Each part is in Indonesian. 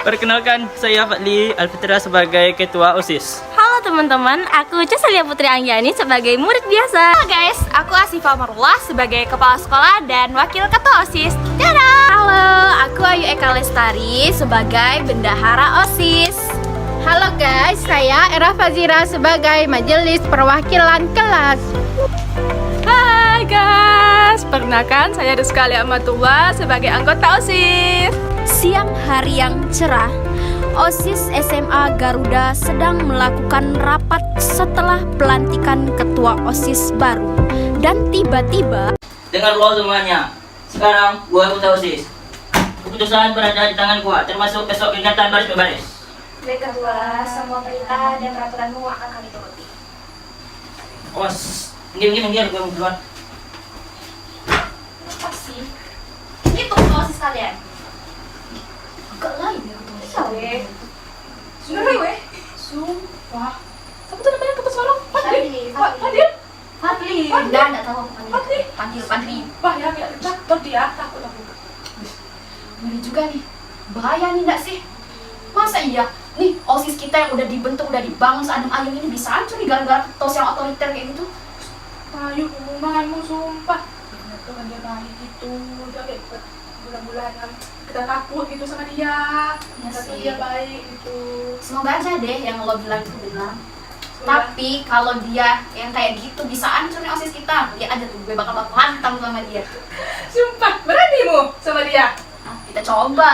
Perkenalkan, saya Fadli Alfitra sebagai Ketua OSIS. Halo teman-teman, aku Cesalia Putri Anggiani sebagai murid biasa. Halo guys, aku Asifah Marullah sebagai Kepala Sekolah dan Wakil Ketua OSIS. Dadah! Halo, aku Ayu Eka Lestari sebagai Bendahara OSIS. Halo guys, saya Era Fazira sebagai Majelis Perwakilan Kelas. Hai guys, perkenalkan saya Rizkali Amatullah sebagai anggota OSIS. Siang hari yang cerah, OSIS SMA Garuda sedang melakukan rapat setelah pelantikan ketua OSIS baru. Dan tiba-tiba, Dengar lo semuanya, sekarang gua ketua OSIS. Keputusan berada di tangan gua, termasuk besok kegiatan baris berbaris. Baik ketua, semua perintah dan peraturanmu akan kami turuti. Awas, minggir, gua mau keluar. Apa sih? Itu ketua OSIS kalian. Agak lain ya ketua OSIS. Iya weh. Sebenernya weh. Sumpah. Siapa tuh namanya ketua sekarang? Fadli. Fadli. Udah, nggak tahu apa Fadli. Bah ya, takut dia, takut aku. Ngeri juga nih. Bahaya nih nggak sih? Masa iya? Nih, OSIS kita yang udah dibentuk, udah dibangun seadem ayem ini bisa hancur nih gara-gara ketua yang otoriter kayak gitu. Ayo, hubunganmu sumpah. Bener tuh kan dia baik gitu, dia kayak bulan-bulan kita takut gitu sama dia. Ya tapi dia baik gitu. Semoga aja deh yang lo bilang itu benar. Tapi kalau dia yang kayak gitu bisa hancur nih OSIS kita. Lihat aja tuh, gue bakal hantam sama dia. Sumpah, beranimu sama dia? Nah, kita coba.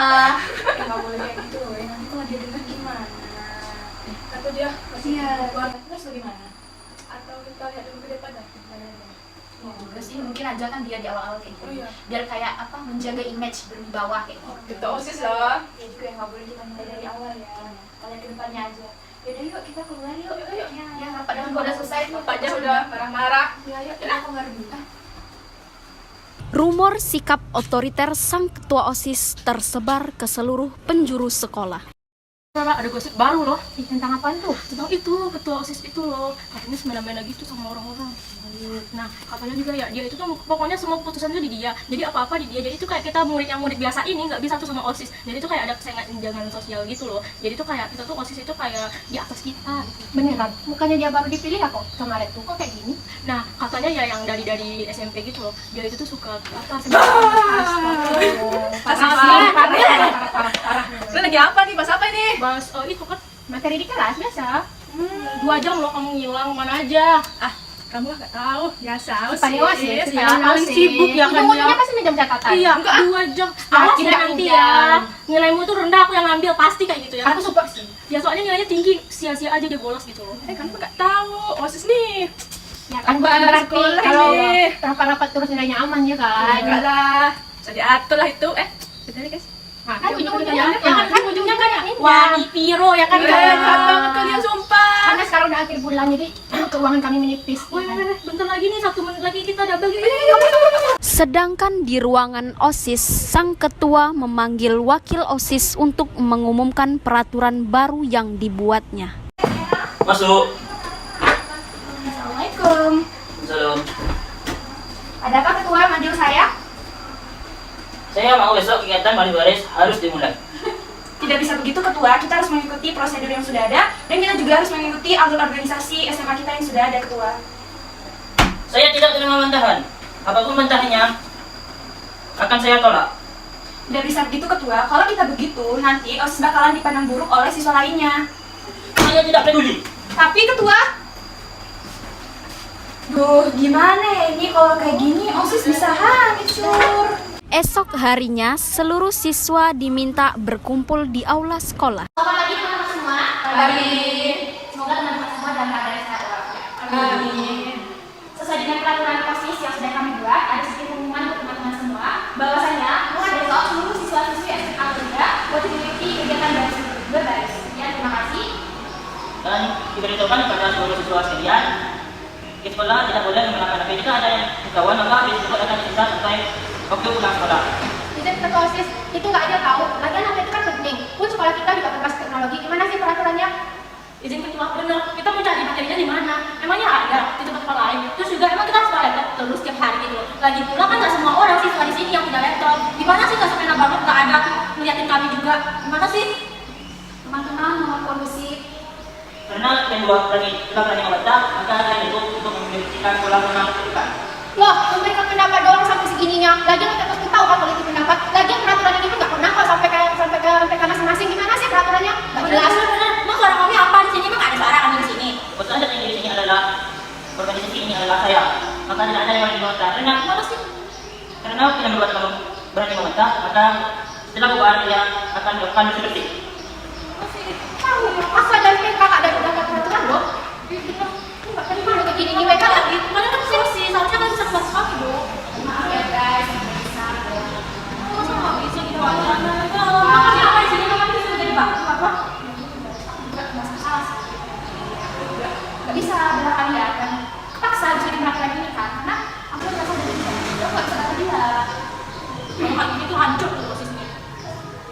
Nggak boleh kayak gitu, nanti kalau dia dengar gimana? Atau dia masih terus bagaimana? Atau kita lihat dulu ke depan dah. Ya juga sih, mungkin aja kan dia di awal-awal kayak gitu. Biar kayak apa, menjaga image berwibawa kayak gitu. Kita OSIS lah. Ya juga yang nggak boleh kita mulai dari awal ya. Kalian ke depannya aja. Yaudah yuk, kita keluar yuk. Ya, padahal udah selesai tuh. Pak udah marah-marah. Ya, yuk, kita keluar dulu. rumor sikap otoriter sang ketua OSIS tersebar ke seluruh penjuru sekolah. Ada gosip baru loh. Tentang apa tuh? Tentang itu, ketua OSIS itu loh. Katanya semena-mena gitu sama orang-orang. Nah, katanya juga ya, dia itu tuh pokoknya semua keputusannya di dia. Jadi apa-apa di dia. Jadi itu kayak kita murid yang murid biasa ini nggak bisa tuh sama OSIS. Jadi itu kayak ada kesenjangan sosial gitu loh. Jadi itu kayak kita tuh OSIS itu kayak di atas kita gitu. Beneran? Bukannya dia baru dipilih ya kok kemarin tuh, kok kayak gini? Nah, katanya ya yang dari SMP gitu loh. Dia itu tuh suka apa sih? Parah. Lu lagi apa nih? Pas apa ini? Bahas itu kan Materi di kelas biasa. 2 jam loh kamu ngilang mana aja. Kamu nggak tahu, biasa OSIS Ya, paling sibuk ya kan Ujung-ujungnya ya. pasti minjem catatan. Iya, 2 jam. Awas ya nanti ya. Nilaimu tuh rendah, aku yang ngambil pasti kayak gitu ya. Aku suka sih. Ya soalnya nilainya tinggi, sia-sia aja dia bolos gitu loh. Kamu nggak tahu, OSIS nih. Ya kan Apa berarti sekolah kalau ini? rapat-rapat terus nilainya aman ya kan? Enggak lah, bisa diatur lah itu. Bentar guys. Kan ujung-ujungnya Ujungnya kan wani piro ya kan. Jahat banget kalian sumpah. karena sekarang udah akhir bulan jadi keuangan kami menipis. Wah, bentar lagi nih 1 menit lagi kita double gitu. Sedangkan di ruangan OSIS, sang ketua memanggil wakil OSIS untuk mengumumkan peraturan baru yang dibuatnya. Masuk. Assalamualaikum. Salam. Ada apa ketua manggil saya? Saya mau besok kegiatan baris baris harus dimulai. Tidak bisa begitu ketua, kita harus mengikuti prosedur yang sudah ada dan kita juga harus mengikuti alur organisasi SMA kita yang sudah ada ketua. Saya tidak terima bantahan. Apapun bantahannya akan saya tolak. Tidak bisa begitu ketua, kalau kita begitu nanti OSIS bakalan dipandang buruk oleh siswa lainnya. Saya tidak peduli. Tapi ketua, duh gimana ya ini kalau kayak gini OSIS bisa hancur. Esok harinya, seluruh siswa diminta berkumpul di aula sekolah. Selamat pagi teman-teman semua. Pagi. Semoga teman-teman semua dalam keadaan sehat walafiat. Amin. Sesuai dengan peraturan OSIS yang sudah kami buat, ada sedikit pengumuman untuk teman-teman semua bahwasanya mulai besok seluruh siswa-siswi SMA Garuda wajib mengikuti kegiatan baris berbaris. Ya, terima kasih. Dan diberitahukan kepada seluruh siswa sekalian, di sekolah tidak boleh menggunakan HP. Jika ada yang kawan maka HP tersebut akan disita sampai waktu pulang sekolah. Izin ketua OSIS itu nggak ada tahu. Lagian HP itu kan penting. Pun sekolah kita juga berbasis teknologi. Gimana sih peraturannya? Izin ketua bener, kita mau cari materinya di mana? Emangnya ada di tempat lain? Terus juga emang kita harus bawa laptop terus setiap hari gitu loh. Lagi pula kan nggak semua orang siswa di sini yang punya laptop. Gimana sih nggak semena banget nggak ada ngeliatin kami juga? Gimana sih? kondusif? Karena yang dua kita berani membantah, maka kalian itu untuk membuktikan ulang menentukan. Loh, memberikan pendapat doang sampai segininya. Lagian kita pasti tahu kan kalau itu pendapat. Lagian peraturan ini tuh nggak pernah kok sampai ke masing-masing. Gimana sih peraturannya? Nggak jelas. Emang suara kami apa di sini? Emang ada suara kami di sini? Betul saja yang di sini adalah organisasi ini adalah saya. Maka tidak ada yang boleh dibantah. Karena kita membuat kamu berani membantah, maka setelah perubahan dia akan dilakukan bersih. Masa dari kakak ada peraturan loh? Nggak tadi mana kayak gini mereka lagi. Mana kan sih, seharusnya kan bisa masuk kami dong. Maaf ya guys, nggak bisa. Masa nggak bisa gitu aja? Emang kami apa di sini? Emang kami disuruh jadi apa? Nggak bisa bela kalian kan. Paksa jadi peraturan ini kan. Karena aku merasa dari dia. Nggak bisa kata dia. Kalau kali ini tuh hancur tuh posisinya.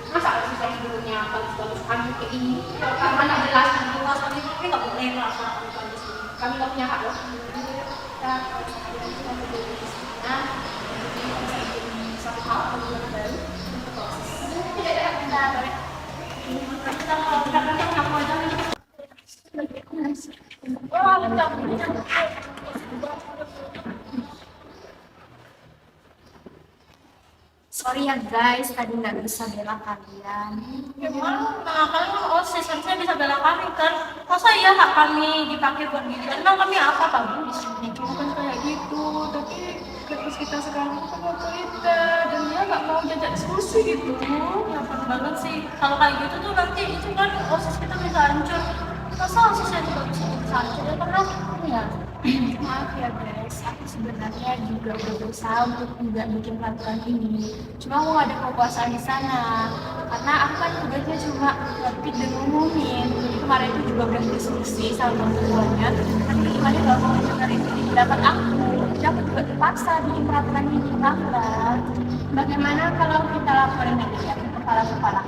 Masa ada siswa sebelumnya bagus-bagus kami kayak ini. Karena nggak jelas kan. Kalau kami ini nggak boleh lah suara kami kalau di sini. Kami nggak punya hak loh. Kita kalau misalnya ada kita berdiri di sana, jadi kalau misalnya bikin suatu hal atau hubungan baru, untuk proses. Tidak ada kita boleh. Kita kalau kita ngaku aja nih. Sorry ya guys, tadi nggak bisa bela kalian. Gimana? Nah, kalian kan OSIS, harusnya bisa bela kami kan? Masa iya hak kami dipakai buat gitu? Emang kami apa bagus? Bukan kayak gitu, tapi kelas kita sekarang itu kan otorita dan dia nggak mau jajak diskusi gitu. Gampang banget sih. Kalau kayak gitu tuh nanti itu kan OSIS kita bisa hancur. Masa OSIS yang bagus itu bisa hancur? Ya karena ya. Maaf ya guys, aku sebenarnya juga udah berusaha untuk juga bikin peraturan ini. Cuma aku nggak ada kekuasaan di sana, karena aku kan tugasnya cuma ngetik dan ngumumin. Jadi kemarin itu juga udah diskusi sama ketuanya, tapi gimana kalau mau dengerin pendapat aku? Jadi aku juga terpaksa bikin peraturan ini lambat. Bagaimana kalau kita laporin aja ya ke kepala-kepala?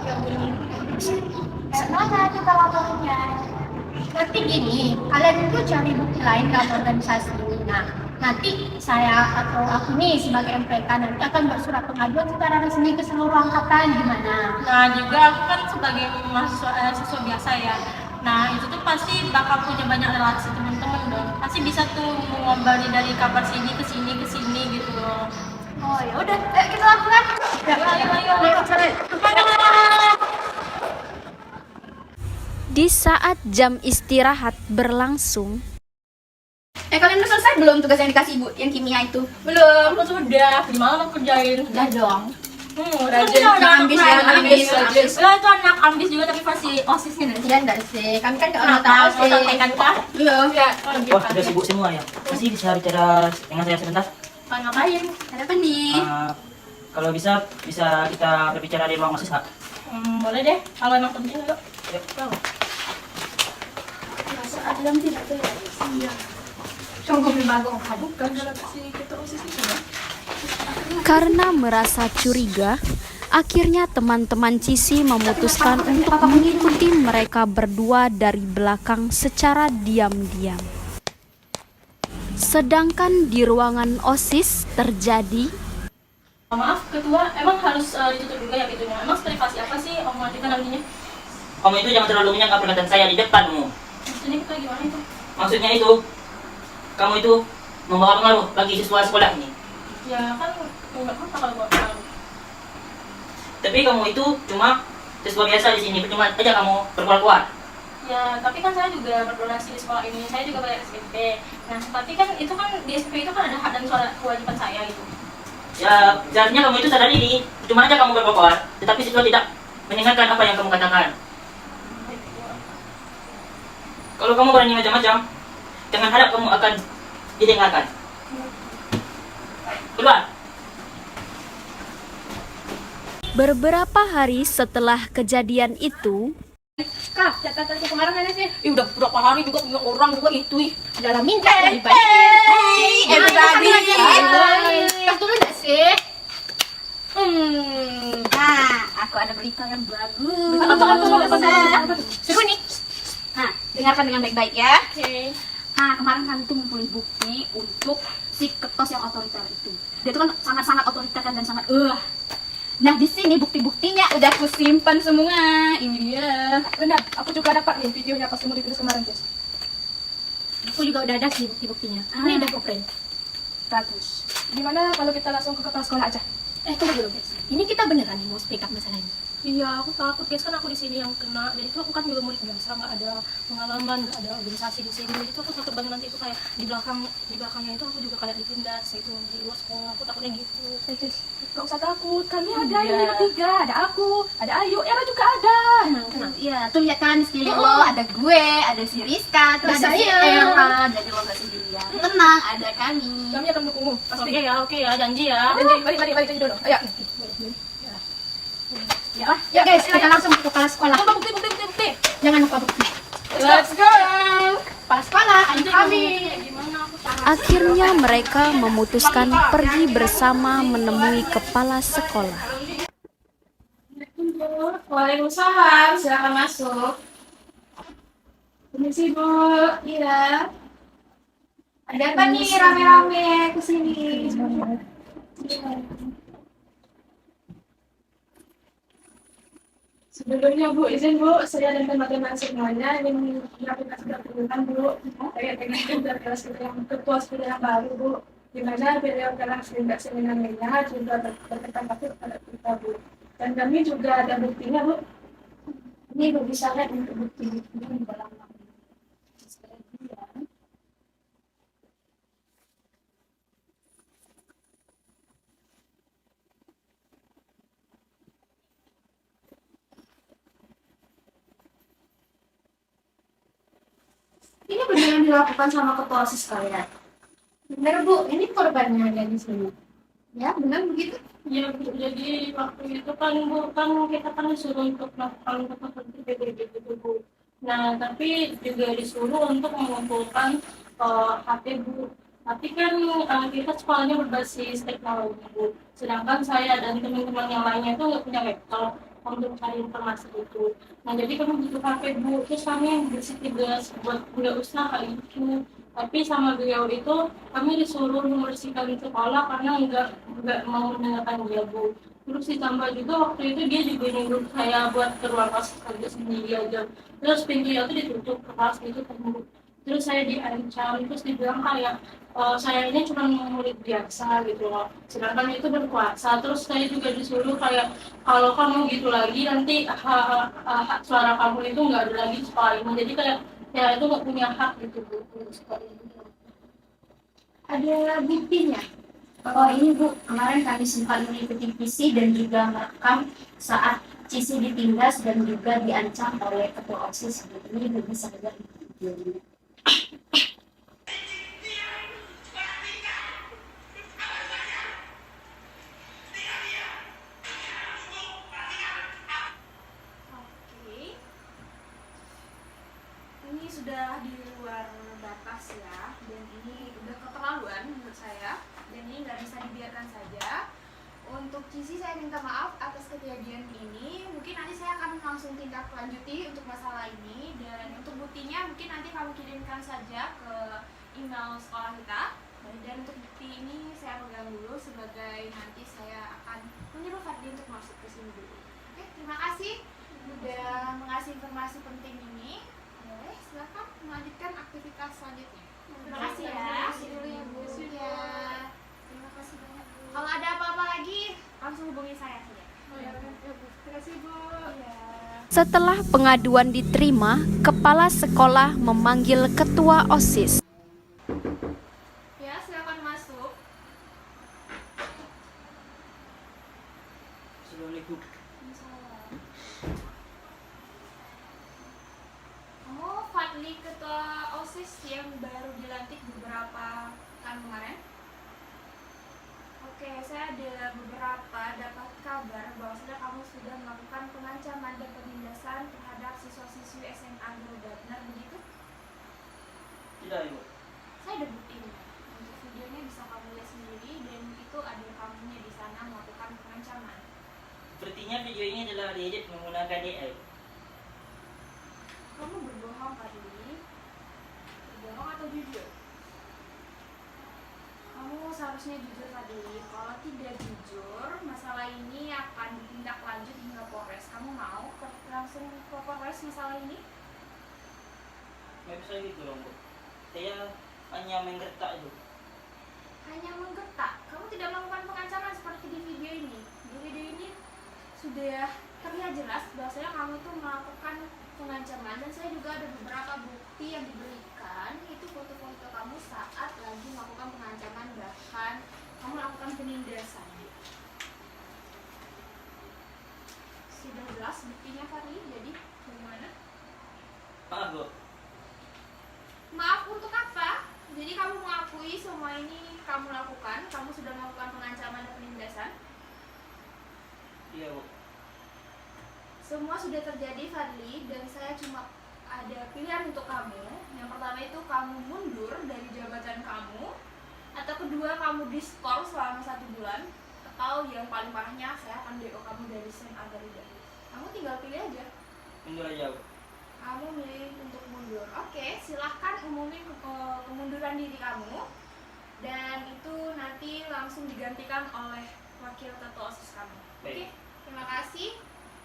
Kayak mana kita laporinnya? Nanti gini, kalian itu cari bukti lain dalam organisasi. Nah, nanti saya atau aku nih sebagai MPK nanti akan bersurat pengaduan secara resmi ke seluruh angkatan. Gimana? Nah juga aku kan sebagai mahasiswa siswa biasa ya. Nah itu tuh pasti bakal punya banyak relasi teman-teman dong. Pasti bisa tuh mengobali dari kabar sini ke sini gitu loh. Oh ya udah, kita lakukan. Ayo. Di saat jam istirahat berlangsung, Kalian udah selesai belum tugas yang dikasih ibu yang kimia itu? Belum, aku sudah. Gimana aku kerjain? Udah dong. Rajin, ambis ya, ambis. Lah itu anak ambis juga tapi versi OSISnya dari Iya enggak sih, kami kan Nah, nggak tahu tahu sih. sampaikan kah? Belum. Ya, Wah, sudah sibuk semua ya. Masih bisa bicara dengan saya sebentar? ngapain? Ada apa nih? Kalau bisa kita berbicara di ruang OSIS, Kak. Boleh deh, kalau emang penting yuk. Yuk. Sungguh berbagung. Bukan dalam si ketua OSIS itu ya? karena merasa curiga, akhirnya teman-teman Cici memutuskan untuk mengikuti mereka berdua dari belakang secara diam-diam. Sedangkan di ruangan OSIS terjadi Maaf, ketua, emang harus ditutup juga ya pintunya? Emang privasi apa sih omongan kita nantinya? Kamu itu jangan terlalu menyangka perkataan saya di depanmu. Maksudnya kita gimana itu? Maksudnya itu, kamu itu membawa pengaruh bagi siswa sekolah ini. Ya kan nggak apa kalau buat tahu. Tapi kamu itu cuma siswa biasa di sini, cuma aja kamu berkeluar. Ya, tapi kan saya juga berdonasi di sekolah ini, saya juga bayar SPP. Nah, tapi kan itu kan di SPP itu kan ada hak dan kewajiban saya gitu. Ya, seharusnya kamu itu sadar diri, cuma aja kamu berkeluar, tetapi siswa tidak mendengarkan apa yang kamu katakan. Kalau kamu berani macam-macam, jangan harap kamu akan didengarkan. Keluar. beberapa hari setelah kejadian itu. Kak, catatan kemarin mana sih? Udah berapa hari juga punya orang juga itu ih. Dalam minta lebih baik. Tas dulu nggak sih? Nah, aku ada berita yang bagus. Apa? Seru nih. Nah, dengarkan dengan baik-baik ya. Oke. Nah, kemarin kami tuh ngumpulin bukti untuk si ketos yang otoriter itu. Dia tuh kan sangat-sangat otoriter kan dan sangat Nah, di sini bukti-buktinya udah aku simpan semua. Ini dia. Benar, aku juga dapat nih videonya pas mau ditulis kemarin, guys. Aku juga udah ada sih bukti-buktinya. Ini udah aku print. Bagus. Gimana kalau kita langsung ke kepala sekolah aja? Tunggu dulu guys. Ini kita beneran nih mau speak up masalah ini. Iya, aku takut guys, kan aku di sini yang kena. Jadi itu aku kan juga murid biasa, nggak ada pengalaman, nggak ada organisasi di sini. Jadi itu aku takut banget nanti itu kayak di belakangnya itu aku juga kayak ditindas itu di luar sekolah. Aku takutnya gitu. Gak usah takut, kami ada ini bertiga, ada aku, ada Ayu, Era juga ada. Tenang. Iya, tuh lihat kan di sekeliling lo ada gue, ada si Rizka, terus ada si Era. Jadi lo gak sendirian. Tenang, ada kami. Kami akan mendukungmu, pasti. Oke ya, janji ya. Janji, balik janji dulu. Ayo. Ya guys, kita langsung ke kepala sekolah. Bukti. Jangan lupa bukti. Let's go. Kepala sekolah, ada kami. Akhirnya mereka memutuskan pergi bersama menemui kepala sekolah. Waalaikumsalam, silakan masuk. Permisi Bu. Iya. Ada apa nih rame-rame kesini? Sebelumnya Bu, izin Bu, saya dan teman-teman semuanya ingin menyampaikan keberatan Bu. Saya dengan kelas ketua sekolah yang baru Bu, di mana beliau telah sehingga seminarnya juga berkaitan pada kita Bu. Dan kami juga ada buktinya Bu. Ini Bu bisa lihat untuk bukti-buktinya di dalam. Ini beneran dilakukan sama ketua OSIS kalian? Bener Bu, ini korbannya ada di sini. Ya, benar begitu? Ya Bu, jadi waktu itu kan Bu, kan kita kan disuruh untuk melakukan seperti PBB gitu Bu. Nah, tapi juga disuruh untuk mengumpulkan HP Bu. Tapi kan kita sekolahnya berbasis teknologi Bu. Sedangkan saya dan teman-teman yang lainnya itu nggak punya laptop untuk cari informasi itu. Nah, jadi kami butuh HP Bu. Terus kami bersikeras buat nggak usah kayak gitu. Tapi sama beliau itu kami disuruh membersihkan sekolah karena nggak mau mendengarkan dia Bu. Terus ditambah juga waktu itu dia juga nyuruh saya buat ke ruang kelas kerja sendiri aja. Terus pintunya itu ditutup ke kelas gitu kan Bu. Terus saya diancam, terus dibilang kayak saya ini cuma murid biasa gitu loh. Sedangkan itu berkuasa. Terus saya juga disuruh kayak kalau kamu gitu lagi nanti hak suara kamu itu nggak ada lagi di sekolah ini. Jadi kayak ya itu nggak punya hak gitu Bu untuk sekolah ini. Ada buktinya? Oh ini Bu, kemarin kami sempat mengikuti PC dan juga merekam saat Cici ditindas dan juga diancam oleh ketua OSIS. Ini Bu bisa lihat videonya. Ini sudah di luar batas ya, dan ini udah keterlaluan menurut saya, dan ini nggak bisa dibiarkan saja. Untuk Cici saya minta maaf atas kejadian ini. Mungkin nanti saya akan langsung tindak lanjuti untuk masalah ini, dan untuk buktinya mungkin nanti kamu kirimkan saja ke email sekolah kita. Dan untuk bukti ini saya pegang dulu sebagai nanti saya akan menyuruh Fadli untuk masuk ke sini dulu. Oke, terima kasih udah mengasih informasi penting ini. Boleh, silakan melanjutkan aktivitas selanjutnya. Terima kasih ya. Terima dulu ya Bu. Ya. Terima kasih banyak Bu. Kalau ada apa-apa lagi, langsung hubungi saya saja. Terima kasih Bu. Iya. Setelah pengaduan diterima, kepala sekolah memanggil ketua OSIS. Ya, silakan masuk. Assalamualaikum. Kamu Fadli ketua OSIS yang baru dilantik beberapa pekan kemarin? Oke, saya ada beberapa dapat kabar bahwa kamu sudah melakukan pengancaman dan penindasan terhadap siswa-siswi SMA Garuda. Benar begitu? Tidak Ibu. Saya ada buktinya. Untuk videonya bisa kamu lihat sendiri, dan itu ada kamunya di sana melakukan pengancaman. Sepertinya video ini adalah diedit menggunakan AI. Kamu berbohong, Fadli. Berbohong atau jujur? Kamu seharusnya jujur Fadli. Kalau tidak jujur, masalah ini akan ditindaklanjut hingga Polres. Kamu mau langsung ke Polres masalah ini? Nggak bisa gitu dong, Bu. Saya hanya menggertak itu. Hanya menggetak. Kamu tidak melakukan pengancaman seperti di video ini. Di video ini sudah terlihat jelas bahwasanya kamu itu melakukan pengancaman, dan saya juga ada beberapa bukti yang diberikan. Itu foto-foto kamu saat lagi melakukan pengancaman, bahkan kamu melakukan penindasan. Sudah jelas buktinya Fadli, jadi bagaimana? Maaf, Bu. Maaf untuk apa? Jadi kamu mengakui semua ini kamu lakukan, kamu sudah melakukan pengancaman dan penindasan? Iya, Bu. Semua sudah terjadi Fadli, dan saya cuma ada pilihan untuk kamu. Yang pertama itu kamu mundur dari jabatan kamu, atau kedua kamu diskor selama 1 bulan, atau yang paling parahnya saya akan DO kamu dari SMA Garuda. Kamu tinggal pilih aja. Mundur aja, Bu. Kamu milih untuk mundur. Oke, silahkan umumin kemunduran diri kamu, dan itu nanti langsung digantikan oleh wakil ketua OSIS kamu. Oke, Baik. terima kasih.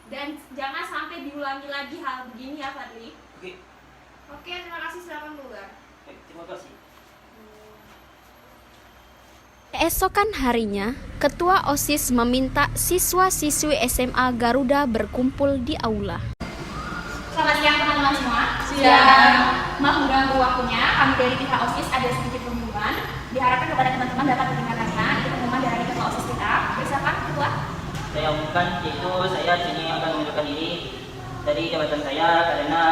Dan jangan sampai diulangi lagi hal begini ya Fadli. Oke. Oke, terima kasih, silakan keluar. Baik, terima kasih. Keesokan harinya, Ketua OSIS meminta siswa-siswi SMA Garuda berkumpul di aula. Selamat siang teman-teman semua. Siang. Maaf mengganggu waktunya, kami dari pihak OSIS ada sedikit pengumuman. Diharapkan kepada teman-teman dapat mendengarkannya. Itu pengumuman dari ketua OSIS kita. Silakan ketua. Saya umumkan yaitu saya sini akan mengundurkan diri dari jabatan saya karena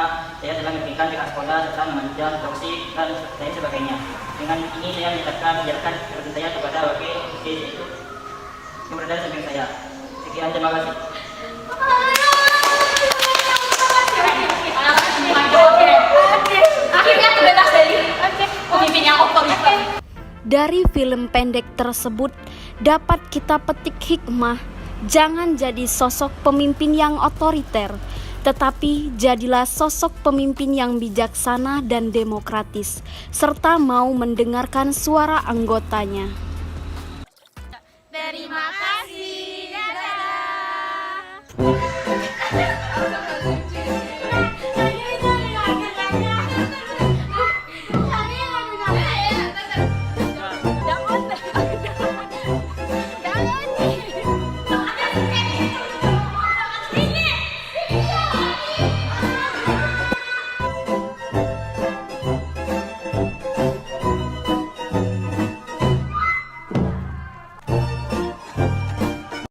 saya telah merugikan pihak sekolah serta mengancam toksik dan saya sebagainya. Dengan ini saya menyatakan jabatan saya kepada wakil OSIS yaitu yang berada di samping saya. Sekian, terima kasih. Akhirnya terbebas dari pemimpin yang otoriter. Dari film pendek tersebut dapat kita petik hikmah, jangan jadi sosok pemimpin yang otoriter, tetapi jadilah sosok pemimpin yang bijaksana dan demokratis, serta mau mendengarkan suara anggotanya. Terima